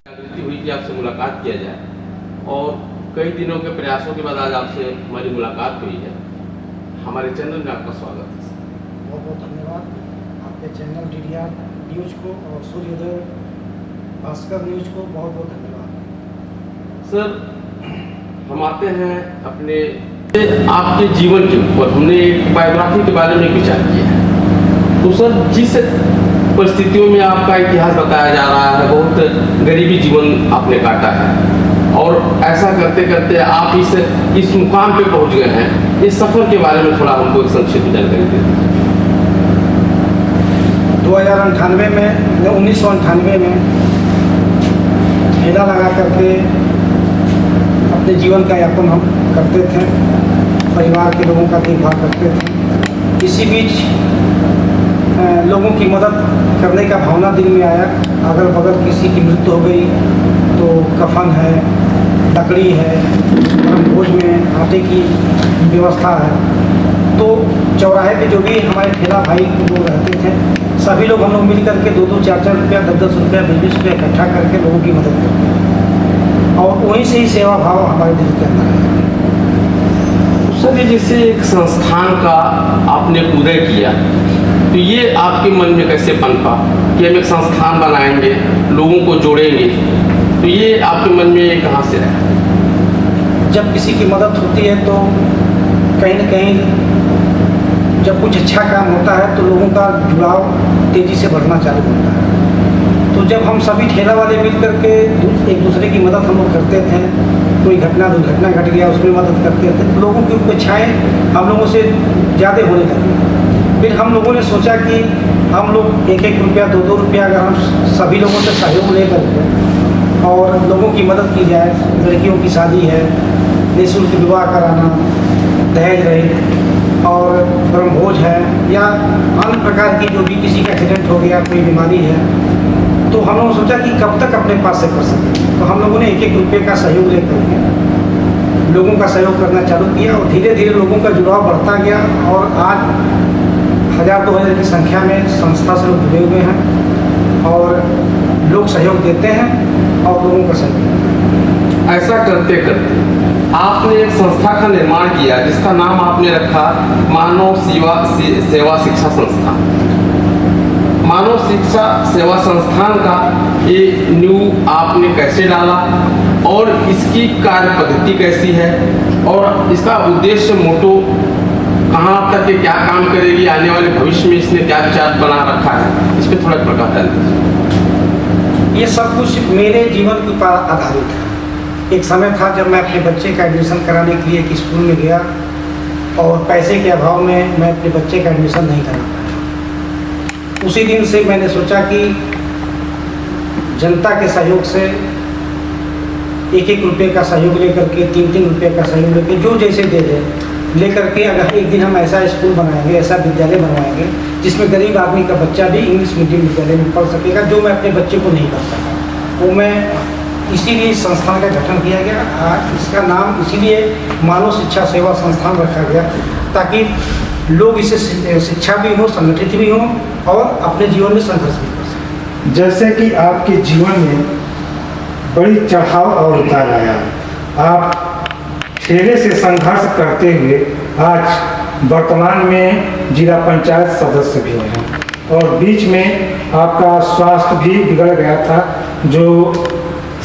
जागृति हुई कि आपसे मुलाकात किया जाए और कई दिनों के प्रयासों के बाद आज आपसे हमारी मुलाकात हुई है। हमारे चैनल में आपका स्वागत है। बहुत बहुत धन्यवाद आपके चैनल DDR न्यूज़ को और सूर्योदय भास्कर न्यूज़ को बहुत बहुत धन्यवाद। सर, हम आते हैं अपने आपके जीवन के ऊपर। हमने एक बायोग्राफी के बारे में विचार किया है। तो सर, जिस परिस्थितियों में आपका इतिहास बताया जा रहा है, बहुत गरीबी जीवन आपने काटा है और ऐसा करते करते आप इस मुकाम पे पहुंच गए हैं। इस सफ़र के बारे में थोड़ा हमको एक संक्षिप्त जानकारी दें। 1998 में ठेला लगा करके अपने जीवन का यापन हम करते थे, परिवार के लोगों का देखभाल करते थे। इसी बीच लोगों की मदद करने का भावना दिल में आया। अगल बगल किसी की मृत्यु हो गई तो कफन है, लकड़ी है, भोज में आटे की व्यवस्था है। तो चौराहे पे जो भी हमारे ठेला भाई लोग रहते थे, सभी लोग हम लोग मिल करके 2-2, 4-4 रुपया, 10-10 रुपया, 20-20 रुपया इकट्ठा करके लोगों की मदद करते हैं और वहीं से ही सेवा भाव हमारे दिल के अंदर है। सर, जैसे एक संस्थान का आपने उदय किया, तो ये आपके मन में कैसे पनपा कि हम एक संस्थान बनाएंगे, लोगों को जोड़ेंगे? तो ये आपके मन में कहाँ से रहा? जब किसी की मदद होती है तो कहीं न कहीं जब कुछ अच्छा काम होता है तो लोगों का जुड़ाव तेज़ी से बढ़ना चालू होता है। तो जब हम सभी ठेला वाले मिल करके एक दूसरे की मदद हम लोग करते थे, कोई घटना दुर्घटना घट गया उसमें मदद करते थे, तो लोगों की अपेक्षाएँ हम लोगों से ज़्यादा होने लगी। फिर हम लोगों ने सोचा कि हम लोग 1-1 रुपया, 2-2 रुपया अगर हम सभी लोगों से सहयोग लेकर के और लोगों की मदद की जाए। लड़कियों की शादी है, निःशुल्क विवाह कराना, दहेज रहित और ब्रह्मभोज है या अन्य प्रकार की जो भी किसी का एक्सीडेंट हो गया, कोई बीमारी है, तो हम लोगों ने सोचा कि कब तक अपने पास से कर सकते। तो हम लोगों ने 1-1 रुपये का सहयोग लेकर के लोगों का सहयोग करना चालू किया और धीरे धीरे लोगों का जुड़ाव बढ़ता गया और आज 1000-2000 की संख्या में संस्था से लोग जुड़े हुए हैं और लोग सहयोग देते हैं और लोगों का सहयोग। ऐसा करते करते आपने एक संस्था का निर्माण किया जिसका नाम आपने रखा मानव सेवा शिक्षा संस्थान। मानव शिक्षा सेवा संस्थान का ये न्यू आपने कैसे डाला और इसकी कार्य पद्धति कैसी है और इसका उद्देश्य मोटो कहाँ तक क्या काम करेगी, आने वाले भविष्य में इसने क्या विचार बना रखा है, इस पर थोड़ा प्रकाश डाल दीजिए। ये सब कुछ मेरे जीवन के ऊपर आधारित है। एक समय था जब मैं अपने बच्चे का एडमिशन कराने के लिए एक स्कूल में गया और पैसे के अभाव में मैं अपने बच्चे का एडमिशन नहीं करा पाया। उसी दिन से मैंने सोचा कि जनता के सहयोग से 1-1 रुपये का सहयोग लेकर के, 3-3 रुपये का सहयोग लेकर, जो जैसे दे दे लेकर के अगर एक दिन हम ऐसा स्कूल बनाएंगे, ऐसा विद्यालय बनवाएंगे जिसमें गरीब आदमी का बच्चा भी इंग्लिश मीडियम विद्यालय में पढ़ सकेगा, जो मैं अपने बच्चे को नहीं कर सका। वो मैं इसीलिए इस संस्थान का गठन किया गया। आज इसका नाम इसीलिए मानव शिक्षा सेवा संस्थान रखा गया ताकि लोग इसे शिक्षा भी हो, संगठित भी हों और अपने जीवन में संघर्ष भी कर सकें। जैसे कि आपके जीवन में बड़ी चढ़ाव और उतार आया, आप ठेले से संघर्ष करते हुए आज वर्तमान में जिला पंचायत सदस्य भी हैं और बीच में आपका स्वास्थ्य भी बिगड़ गया था, जो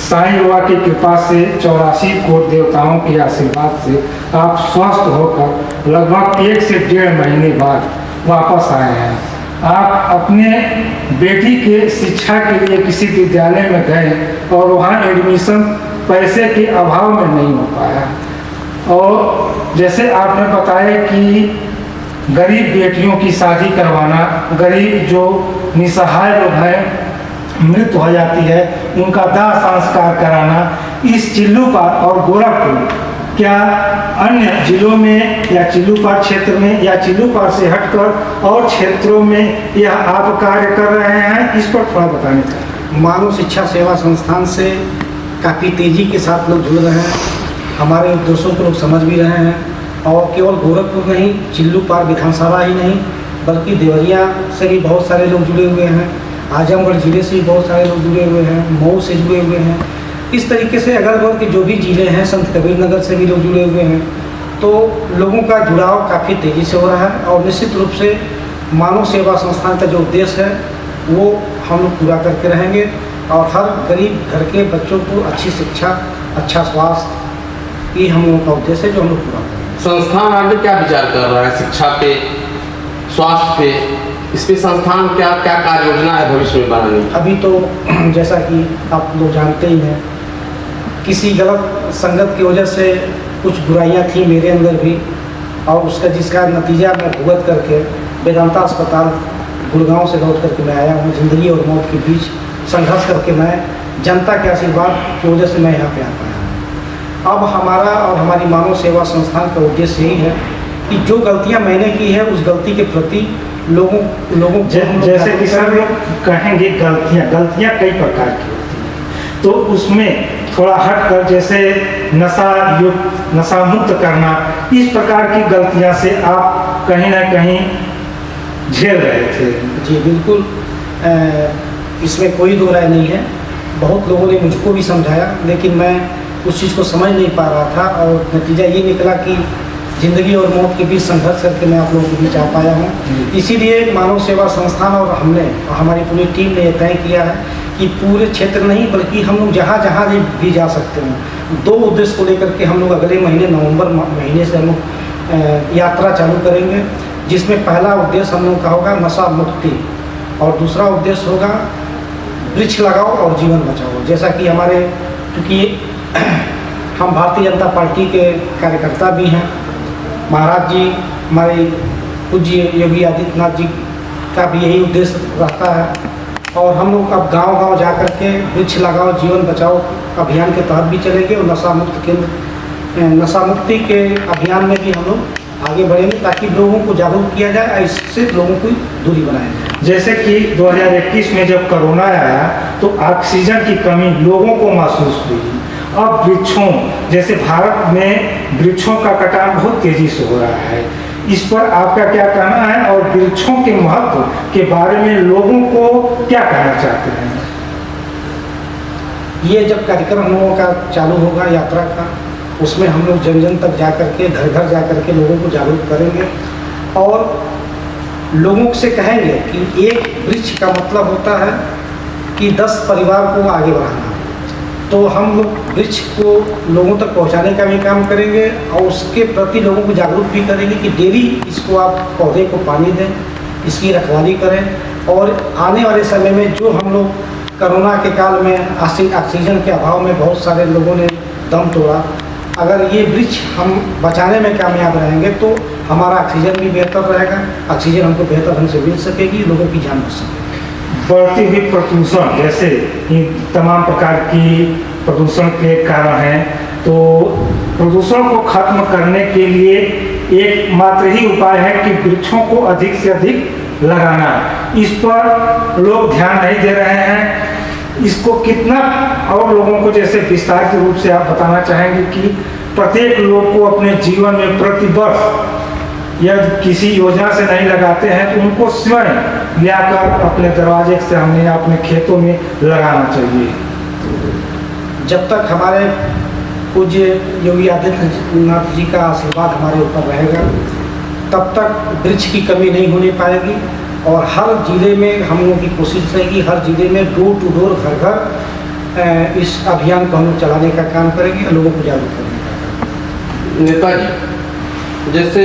साईं बाबा की कृपा से 84 कोट देवताओं के आशीर्वाद से आप स्वस्थ होकर लगभग 1 से 1.5 महीने बाद वापस आए हैं। आप अपने बेटी के शिक्षा के लिए किसी विद्यालय में गए और वहाँ एडमिशन पैसे के अभाव में नहीं हो पाया और जैसे आपने बताया कि गरीब बेटियों की शादी करवाना, गरीब जो निसहाय लोग हैं, मृत्यु हो जाती है, उनका दाह संस्कार कराना, इस चिल्लूपार और गोरखपुर क्या अन्य जिलों में या चिल्लूपार क्षेत्र में या चिल्लूपार से हटकर और क्षेत्रों में यह आप कार्य कर रहे हैं, इस पर थोड़ा बताने का। मानव शिक्षा सेवा संस्थान से काफ़ी तेज़ी के साथ लोग जुड़ रहे हैं, हमारे उद्देश्यों को लोग समझ भी रहे हैं और केवल गोरखपुर नहीं, चिल्लूपार विधानसभा ही नहीं बल्कि देवरिया से भी बहुत सारे लोग जुड़े हुए हैं। आजमगढ़ ज़िले से भी बहुत सारे लोग जुड़े हुए हैं, मऊ से जुड़े हुए हैं। इस तरीके से अगल बगल के जो भी ज़िले हैं, संत कबीर नगर से भी लोग जुड़े हुए हैं। तो लोगों का जुड़ाव काफ़ी तेज़ी से हो रहा है और निश्चित रूप से मानव सेवा संस्थान का जो उद्देश्य है वो हम लोग पूरा करके रहेंगे और हर गरीब घर के बच्चों को अच्छी शिक्षा, अच्छा स्वास्थ्य, ये हम लोगों का उद्देश्य है जो हम लोग पूरा करेंगे। संस्थान आगे क्या विचार कर रहा है शिक्षा पे, स्वास्थ्य पे, इस पे संस्थान क्या क्या कार्य योजना है भविष्य में बनाने की? अभी तो जैसा कि आप लोग जानते ही हैं, किसी गलत संगत की वजह से कुछ बुराइयां थी मेरे अंदर भी और जिसका नतीजा मैं भुगत करके वेदांता अस्पताल गुड़गांव से लौट करके मैं आया हूँ। ज़िंदगी और मौत के बीच संघर्ष करके मैं जनता के आशीर्वाद की वजह से मैं यहाँ पे आ पाया हूँ। अब हमारा और हमारी मानव सेवा संस्थान का उद्देश्य यही है कि जो गलतियाँ मैंने की है उस गलती के प्रति लोगों जैसे कि सर लोग कहेंगे गलतियाँ कई प्रकार की होती हैं, तो उसमें थोड़ा हट कर जैसे नशा मुक्त करना, इस प्रकार की गलतियां से आप कहीं ना कहीं झेल रहे थे। जी बिल्कुल, इसमें कोई दो राय नहीं है। बहुत लोगों ने मुझको भी समझाया लेकिन मैं उस चीज़ को समझ नहीं पा रहा था और नतीजा ये निकला कि ज़िंदगी और मौत के बीच संघर्ष करके मैं आप लोगों के बीच आ पाया हूँ। इसीलिए मानव सेवा संस्थान और हमने और हमारी पूरी टीम ने यह तय किया है कि पूरे क्षेत्र नहीं बल्कि हम लोग जहाँ जहाँ भी जा सकते हैं, दो उद्देश्य को लेकर के हम लोग अगले महीने नवंबर महीने से हम लोग यात्रा चालू करेंगे, जिसमें पहला उद्देश्य हम लोग का होगा नशा मुक्ति और दूसरा उद्देश्य होगा वृक्ष लगाओ और जीवन बचाओ। जैसा कि हमारे, क्योंकि हम भारतीय जनता पार्टी के कार्यकर्ता भी हैं, महाराज जी हमारे पूज्य योगी आदित्यनाथ जी का भी यही उद्देश्य रहता है और हम लोग अब गांव-गांव जा कर के वृक्ष लगाओ जीवन बचाओ अभियान के तहत भी चलेंगे और नशा मुक्ति के अभियान में भी हम लोग आगे बढ़ेंगे ताकि लोगों को जागरूक किया जाए, इससे लोगों की दूरी बनाया जाए। जैसे कि 2021 में जब कोरोना आया तो ऑक्सीजन की कमी लोगों को महसूस हुई। अब वृक्षों, जैसे भारत में वृक्षों का कटान बहुत तेजी से हो रहा है, इस पर आपका क्या कहना है और वृक्षों के महत्व के बारे में लोगों को क्या कहना चाहते हैं? ये जब कार्यक्रम हम लोगों का चालू होगा यात्रा का, उसमें हम लोग जन जन तक जा करके घर घर जा करके लोगों को जागरूक करेंगे और लोगों से कहेंगे कि एक वृक्ष का मतलब होता है कि 10 परिवार को आगे बढ़ाना। तो हम लोग वृक्ष को लोगों तक पहुंचाने का भी काम करेंगे और उसके प्रति लोगों को जागरूक भी करेंगे कि डेली इसको आप पौधे को पानी दें, इसकी रखवाली करें और आने वाले समय में जो हम लोग कोरोना के काल में ऑक्सीजन के अभाव में बहुत सारे लोगों ने दम तोड़ा, अगर ये वृक्ष हम बचाने में कामयाब रहेंगे तो हमारा ऑक्सीजन भी बेहतर रहेगा, ऑक्सीजन हमको बेहतर ढंग से मिल सकेगी, लोगों की जान बच सकेगी। बढ़ती हुई प्रदूषण, जैसे इन तमाम प्रकार की प्रदूषण के कारण हैं, तो प्रदूषण को खत्म करने के लिए एकमात्र ही उपाय है कि वृक्षों को अधिक से अधिक लगाना। इस पर लोग ध्यान नहीं दे रहे हैं। इसको कितना और लोगों को जैसे विस्तारित रूप से आप बताना चाहेंगे कि प्रत्येक लोग को अपने जीवन में प्रतिवर्ष या किसी योजना से नहीं लगाते हैं तो उनको स्वयं लाकर अपने दरवाजे से हमने अपने खेतों में लगाना चाहिए। जब तक हमारे पूज्य योगी आदित्यनाथ जी का आशीर्वाद हमारे ऊपर रहेगा तब तक वृक्ष की कमी नहीं होने पाएगी और हर जिले में हम लोगों की कोशिश रहेगी, हर जिले में डोर टू डोर घर घर इस अभियान को हम लोग चलाने का काम करेंगे और लोगों को जागरूक करने का काम। नेताजी, जैसे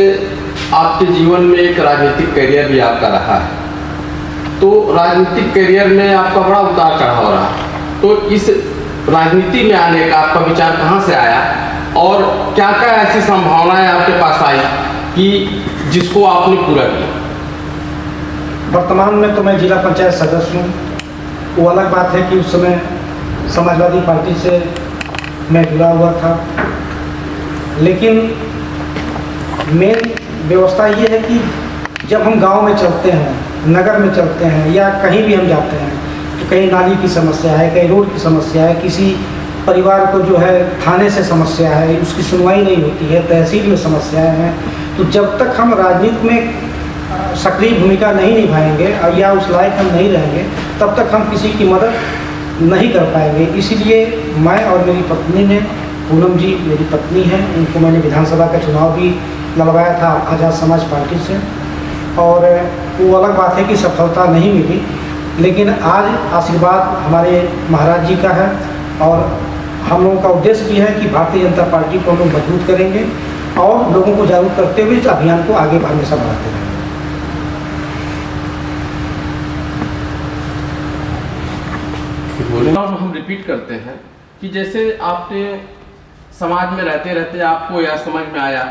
आपके जीवन में एक राजनीतिक करियर भी आपका रहा है, तो राजनीतिक करियर में आपका बड़ा उतार चढ़ाव रहा, तो इस राजनीति में आने का आपका विचार कहाँ से आया और क्या क्या ऐसी संभावनाएं आपके पास आई कि जिसको आपने पूरा किया? वर्तमान में तो मैं जिला पंचायत सदस्य हूँ। वो अलग बात है कि उस समय समाजवादी पार्टी से मैं जुड़ा हुआ था, लेकिन मेन व्यवस्था ये है कि जब हम गांव में चलते हैं, नगर में चलते हैं या कहीं भी हम जाते हैं तो कहीं नाली की समस्या है, कहीं रोड की समस्या है, किसी परिवार को जो है थाने से समस्या है, उसकी सुनवाई नहीं होती है, तहसील में समस्याएं हैं। तो जब तक हम राजनीति में सक्रिय भूमिका नहीं निभाएंगे या उस लायक हम नहीं रहेंगे तब तक हम किसी की मदद नहीं कर पाएंगे। इसीलिए मैं और मेरी पत्नी ने, पूनम जी मेरी पत्नी है, उनको मैंने विधानसभा का चुनाव भी लड़वाया था आज़ाद समाज पार्टी से, और वो अलग बात है कि सफलता नहीं मिली, लेकिन आज आशीर्वाद हमारे महाराज जी का है और हम लोगों का उद्देश्य भी है कि भारतीय जनता पार्टी को हम लोग मजबूत करेंगे और लोगों को जागरूक करते हुए इस अभियान को आगे हमेशा बढ़ाते रहेंगे। हम रिपीट करते हैं कि जैसे आपने समाज में रहते रहते आपको यह समझ में आया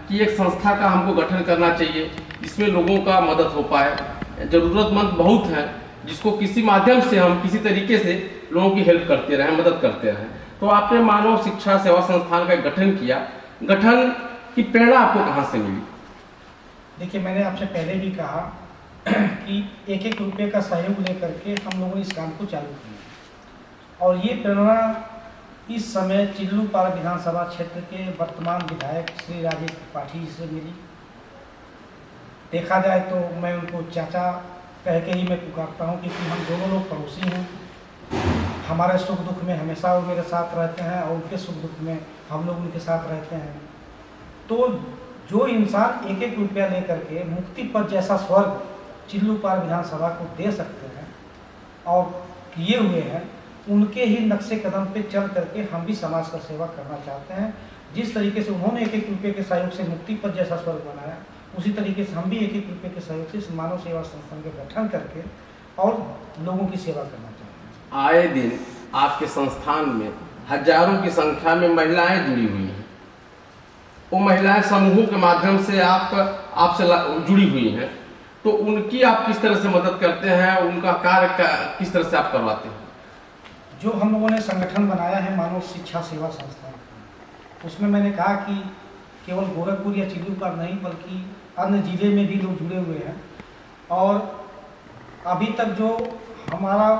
कि एक संस्था का हमको गठन करना चाहिए जिसमें लोगों का मदद हो पाए। ज़रूरतमंद बहुत हैं जिसको किसी माध्यम से हम किसी तरीके से लोगों की हेल्प करते रहें, मदद करते रहें। तो आपने मानव शिक्षा सेवा संस्थान का गठन किया। गठन की प्रेरणा आपको कहाँ से मिली? देखिए, मैंने आपसे पहले भी कहा कि एक एक रुपये का सहयोग लेकर के हम लोगों ने इस काम को चालू किया, और ये प्रेरणा इस समय चिल्लूपार विधानसभा क्षेत्र के वर्तमान विधायक श्री राजेश त्रिपाठी जी से मिली। देखा जाए तो मैं उनको चाचा कह के ही मैं पुकारता हूँ, क्योंकि हम दोनों लोग पड़ोसी हैं। हमारे सुख दुख में हमेशा वो मेरे साथ रहते हैं और उनके सुख दुख में हम लोग उनके साथ रहते हैं। तो जो इंसान एक एक रुपया लेकर के मुक्ति पद जैसा स्वर्ग चिल्लूपार विधानसभा को दे सकते हैं और किए हुए हैं, उनके ही नक्शे कदम पे चल करके हम भी समाज का सेवा करना चाहते हैं। जिस तरीके से उन्होंने एक एक रुपये के सहयोग से मुक्ति पद जैसा स्वर्ग बनाया, उसी तरीके से हम भी एक एक रुपये के सहयोग से इस मानव सेवा संस्थान का गठन करके और लोगों की सेवा करना चाहते हैं। आए दिन आपके संस्थान में हजारों की संख्या में महिलाएं जुड़ी हुई हैं। वो महिलाएं समूहों के माध्यम से आपसे जुड़ी हुई हैं, तो उनकी आप किस तरह से मदद करते हैं? उनका कार्य किस तरह से आप करवाते हैं? जो हम लोगों ने संगठन बनाया है मानव शिक्षा सेवा संस्थान, उसमें मैंने कहा कि केवल गोरखपुर या चिल्लूपार नहीं बल्कि अन्य जिले में भी लोग जुड़े हुए हैं, और अभी तक जो हमारा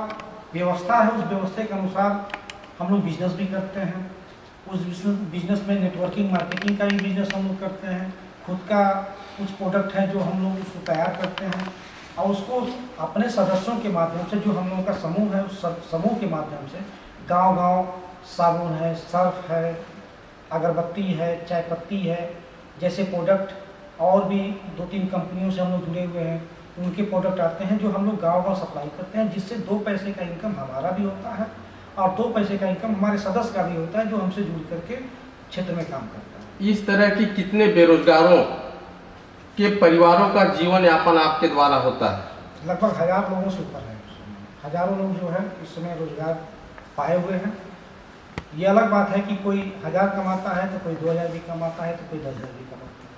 व्यवस्था है उस व्यवस्था के अनुसार हम लोग बिजनेस भी करते हैं। उस बिजनेस में नेटवर्किंग मार्केटिंग का भी बिजनेस हम लोग करते हैं। खुद का कुछ प्रोडक्ट है जो हम लोग उसको तैयार करते हैं और उसको अपने सदस्यों के माध्यम से, जो हम लोगों का समूह है उस समूह के माध्यम से गांव-गांव साबुन है, सर्फ है, अगरबत्ती है, चाय पत्ती है जैसे प्रोडक्ट, और भी 2-3 कंपनियों से हम लोग जुड़े हुए हैं। उनके प्रोडक्ट आते हैं जो हम लोग गांव-गांव सप्लाई करते हैं, जिससे 2 पैसे का इनकम हमारा भी होता है और 2 पैसे का इनकम हमारे सदस्य का भी होता है जो हमसे जुड़ करके क्षेत्र में काम करता है। इस तरह की कितने बेरोजगारों के परिवारों का जीवन यापन आपके द्वारा होता है? लगभग 1000 लोगों से ऊपर है। हजारों लोग जो है इस समय रोजगार पाए हुए हैं। ये अलग बात है कि कोई 1000 कमाता है तो कोई 2000 भी कमाता है तो कोई 10,000 भी कमाता है।